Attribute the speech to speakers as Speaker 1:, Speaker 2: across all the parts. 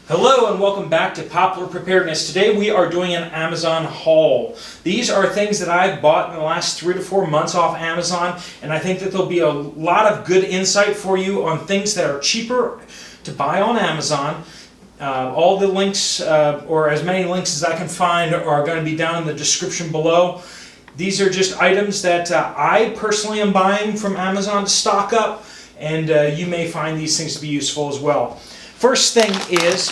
Speaker 1: Hello and welcome back to Poplar Preparedness. Today we are doing an Amazon haul. These are things that I've bought in the last 3 to 4 months off Amazon, and I think that there'll be a lot of good insight for you on things that are cheaper to buy on Amazon. All the links, or as many links as I can find, are going to be down in the description below. These are just items that I personally am buying from Amazon to stock up, and you may find these things to be useful as well. First thing is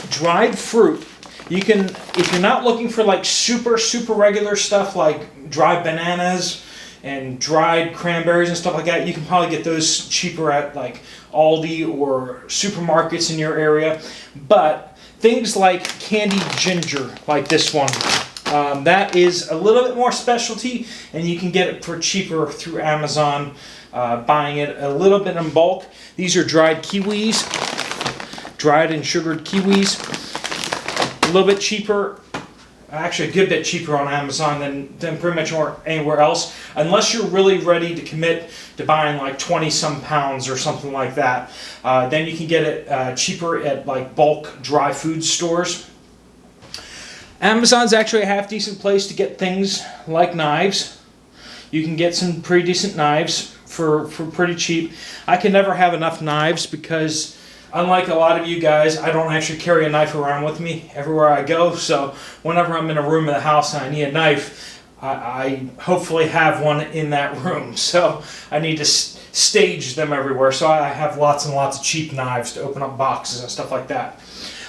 Speaker 1: dried fruit. You can, if you're not looking for like super regular stuff like dried bananas and dried cranberries and stuff like that, you can probably get those cheaper at like Aldi or supermarkets in your area. But things like candied ginger, like this one, that is a little bit more specialty, and you can get it for cheaper through Amazon, buying it a little bit in bulk. These are dried kiwis. Dried and sugared kiwis, a little bit cheaper, actually a good bit cheaper on Amazon than pretty much anywhere else, unless you're really ready to commit to buying like 20 some pounds or something like that. Then you can get it cheaper at like bulk dry food stores. Amazon's actually a half decent place to get things like knives. You can get some pretty decent knives for pretty cheap. I can never have enough knives because, unlike a lot of you guys, I don't actually carry a knife around with me everywhere I go, so whenever I'm in a room in the house and I need a knife, I hopefully have one in that room. So I need to stage them everywhere, so I have lots and lots of cheap knives to open up boxes and stuff like that.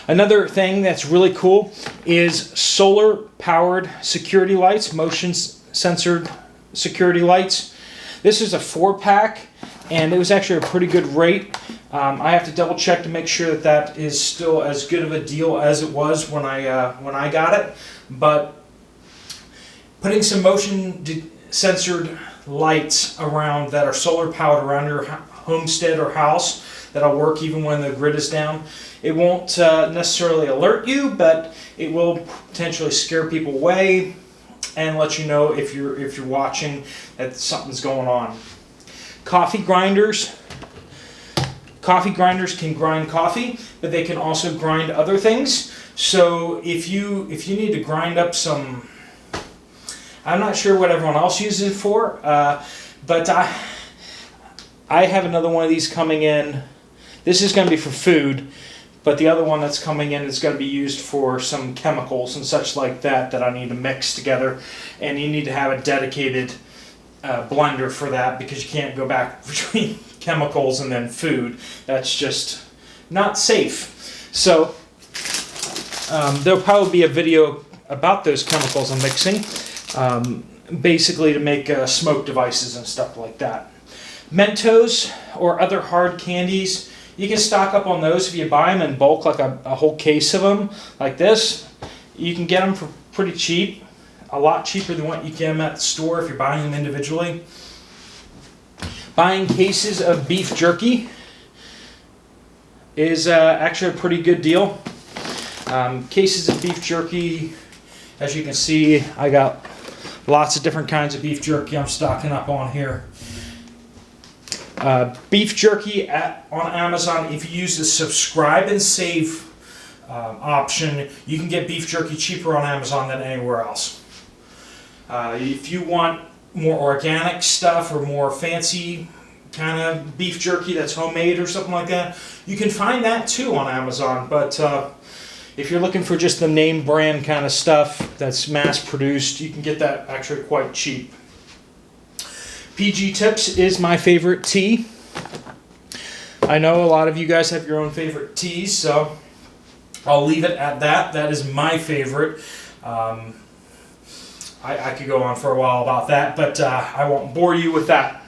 Speaker 1: Another thing that's really cool is solar-powered security lights, motion-sensored security lights. This is a 4-pack, and it was actually a pretty good rate. I have to double check to make sure that that is still as good of a deal as it was when I got it. But putting some motion censored lights around that are solar powered around your homestead or house that'll work even when the grid is down. It won't necessarily alert you, but it will potentially scare people away and let you know if you're watching that something's going on. Coffee grinders. Coffee grinders can grind coffee, but they can also grind other things. So if you need to grind up some, I'm not sure what everyone else uses it for, but I have another one of these coming in. This is going to be for food, but the other one that's coming in is going to be used for some chemicals and such like that I need to mix together, and you need to have a dedicated blender for that because you can't go back between chemicals and then food. That's just not safe. So there'll probably be a video about those chemicals I'm mixing, basically to make smoke devices and stuff like that. Mentos or other hard candies, you can stock up on those if you buy them in bulk, like a whole case of them like this. You can get them for pretty cheap, a lot cheaper than what you get them at the store if you're buying them individually. Buying cases of beef jerky is actually a pretty good deal. Cases of beef jerky, as you can see, I got lots of different kinds of beef jerky I'm stocking up on here. Beef jerky on Amazon, if you use the subscribe and save option, you can get beef jerky cheaper on Amazon than anywhere else. If you want more organic stuff or more fancy kind of beef jerky that's homemade or something like that, you can find that too on Amazon. But if you're looking for just the name brand kind of stuff that's mass produced, you can get that actually quite cheap. PG Tips is my favorite tea. I know a lot of you guys have your own favorite teas, so I'll leave it at that. That is my favorite. I could go on for a while about that, but I won't bore you with that.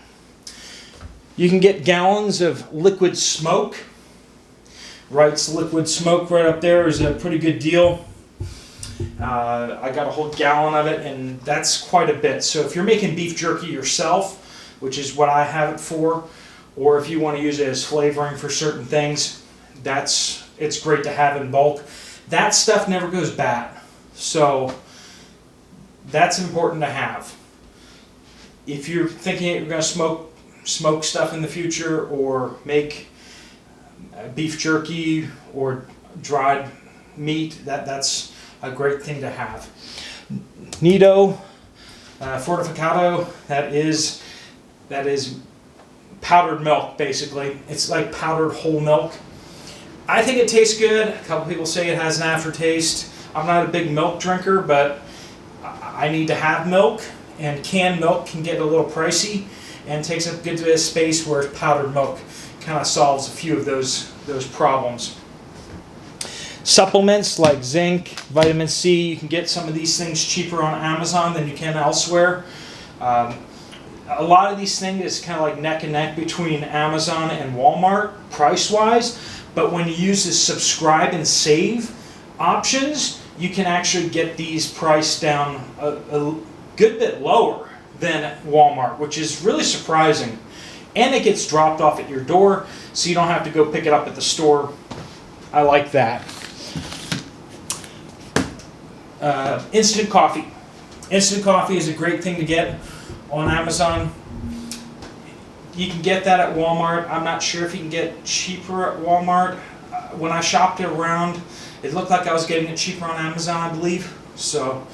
Speaker 1: You can get gallons of liquid smoke. Wright's liquid smoke right up there is a pretty good deal. I got a whole gallon of it, and that's quite a bit. So if you're making beef jerky yourself, which is what I have it for, or if you want to use it as flavoring for certain things, it's great to have in bulk. That stuff never goes bad. So that's important to have. If you're thinking you're going to smoke stuff in the future or make beef jerky or dried meat, that's a great thing to have. Nido Fortificado, that is powdered milk, basically. It's like powdered whole milk. I think it tastes good. A couple people say it has an aftertaste. I'm not a big milk drinker, but I need to have milk, and canned milk can get a little pricey and takes up a good bit of space, whereas powdered milk kind of solves a few of those problems. Supplements like zinc, vitamin C, you can get some of these things cheaper on Amazon than you can elsewhere. A lot of these things is kind of like neck and neck between Amazon and Walmart price-wise, but when you use the subscribe and save options, you can actually get these priced down a good bit lower than Walmart, which is really surprising. And it gets dropped off at your door, so you don't have to go pick it up at the store. I like that. Instant coffee. Instant coffee is a great thing to get on Amazon. You can get that at Walmart. I'm not sure if you can get cheaper at Walmart. When I shopped it around, it looked like I was getting it cheaper on Amazon, I believe. So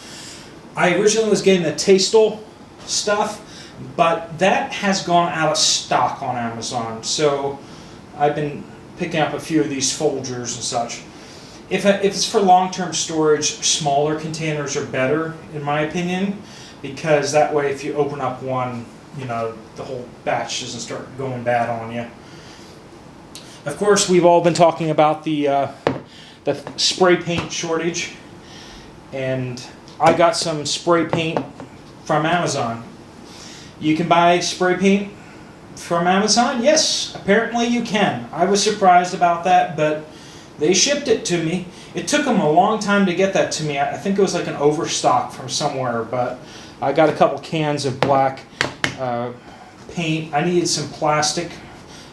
Speaker 1: I originally was getting the Tastel stuff, but that has gone out of stock on Amazon. So I've been picking up a few of these Folgers and such. If it's for long-term storage, smaller containers are better, in my opinion, because that way if you open up one, you know, the whole batch doesn't start going bad on you. Of course, we've all been talking about the spray paint shortage, and I got some spray paint from Amazon. You can buy spray paint from Amazon? Yes, apparently you can. I was surprised about that, but they shipped it to me. It took them a long time to get that to me. I think it was like an overstock from somewhere, but I got a couple cans of black paint. I needed some plastic,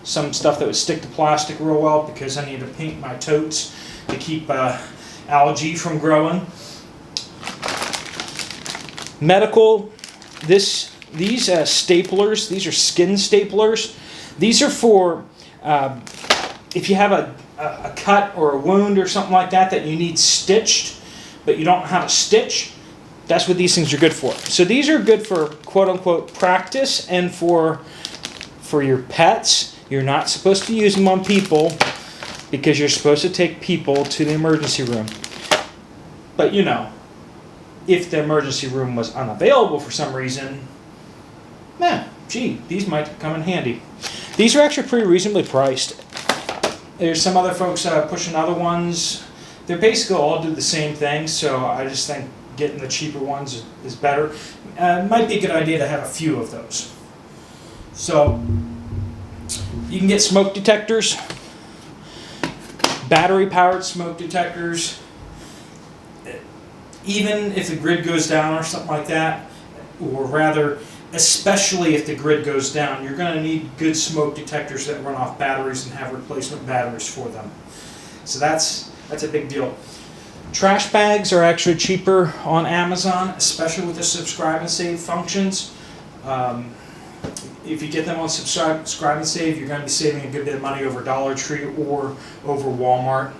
Speaker 1: some stuff that would stick to plastic real well, because I need to paint my totes to keep algae from growing. Medical, these staplers, these are skin staplers. These are for if you have a cut or a wound or something like that you need stitched, but you don't know how to stitch. That's what these things are good for. So these are good for quote-unquote practice and for your pets. You're not supposed to use them on people because you're supposed to take people to the emergency room. But you know, if the emergency room was unavailable for some reason, gee, these might come in handy. These are actually pretty reasonably priced. There's some other folks pushing other ones. They basically all do the same thing, so I just think getting the cheaper ones is better. It might be a good idea to have a few of those. So you can get smoke detectors, battery-powered smoke detectors. Even if the grid goes down or something like that, or rather, especially if the grid goes down, you're going to need good smoke detectors that run off batteries and have replacement batteries for them. So that's a big deal. Trash bags are actually cheaper on Amazon, especially with the subscribe and save functions. If you get them on subscribe and save, you're going to be saving a good bit of money over Dollar Tree or over Walmart.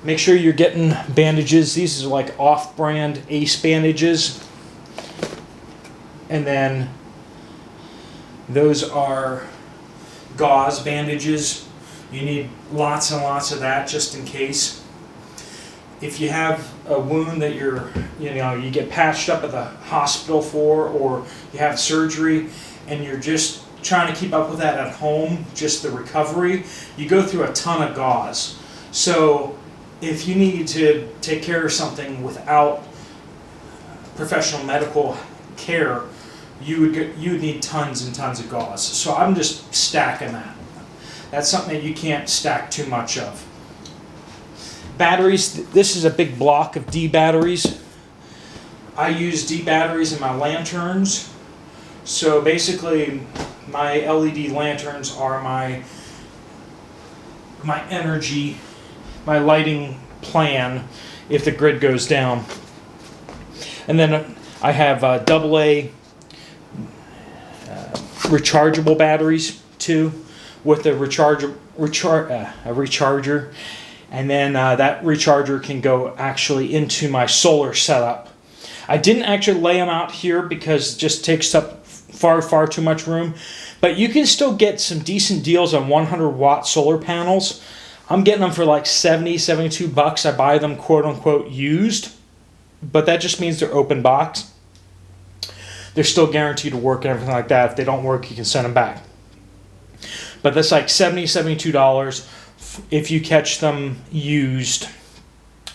Speaker 1: Make sure you're getting bandages. These are like off-brand Ace bandages. And then those are gauze bandages. You need lots and lots of that just in case. If you have a wound that you get patched up at the hospital for, or you have surgery and you're just trying to keep up with that at home, just the recovery, you go through a ton of gauze. So if you need to take care of something without professional medical care, you would need tons and tons of gauze. So I'm just stacking that. That's something that you can't stack too much of. Batteries, this is a big block of D batteries. I use D batteries in my lanterns. So basically my LED lanterns are my energy, my lighting plan if the grid goes down. And then I have AA rechargeable batteries too, with a recharger, and then that recharger can go actually into my solar setup. I didn't actually lay them out here because it just takes up far too much room, but you can still get some decent deals on 100-watt solar panels. I'm getting them for like 72 bucks. I buy them quote unquote used, but that just means they're open box. They're still guaranteed to work and everything like that. If they don't work, you can send them back. But that's like $72 if you catch them used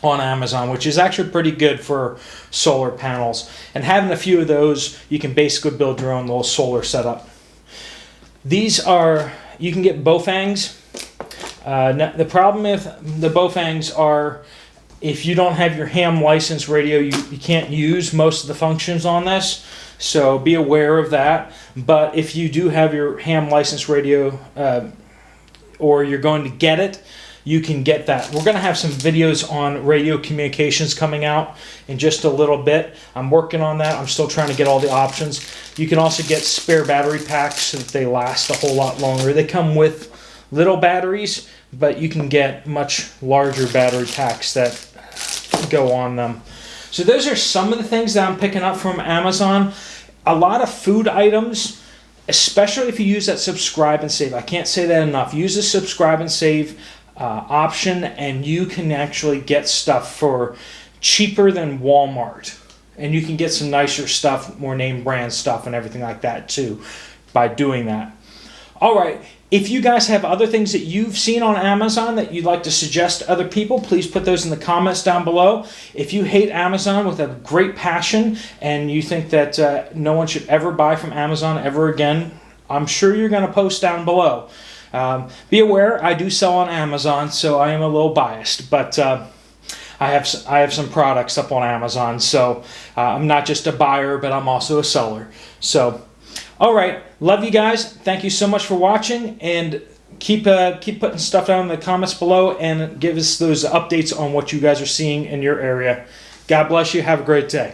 Speaker 1: on Amazon, which is actually pretty good for solar panels. And having a few of those, you can basically build your own little solar setup. These are, you can get Baofangs. The problem with the Baofangs are, if you don't have your ham license radio, you can't use most of the functions on this. So be aware of that. But if you do have your ham license radio, or you're going to get it, you can get that. We're going to have some videos on radio communications coming out in just a little bit. I'm working on that. I'm still trying to get all the options. You can also get spare battery packs so that they last a whole lot longer. They come with little batteries, but you can get much larger battery packs that go on them. So those are some of the things that I'm picking up from Amazon. A lot of food items, especially if you use that subscribe and save. I can't say that enough. Use the subscribe and save option, and you can actually get stuff for cheaper than Walmart. And you can get some nicer stuff, more name brand stuff and everything like that too by doing that. All right. If you guys have other things that you've seen on Amazon that you'd like to suggest to other people, please put those in the comments down below. If you hate Amazon with a great passion and you think that no one should ever buy from Amazon ever again, I'm sure you're going to post down below. Be aware, I do sell on Amazon, so I am a little biased, but I have some products up on Amazon, so I'm not just a buyer, but I'm also a seller. So, all right, love you guys. Thank you so much for watching, and keep putting stuff down in the comments below, and give us those updates on what you guys are seeing in your area. God bless you. Have a great day.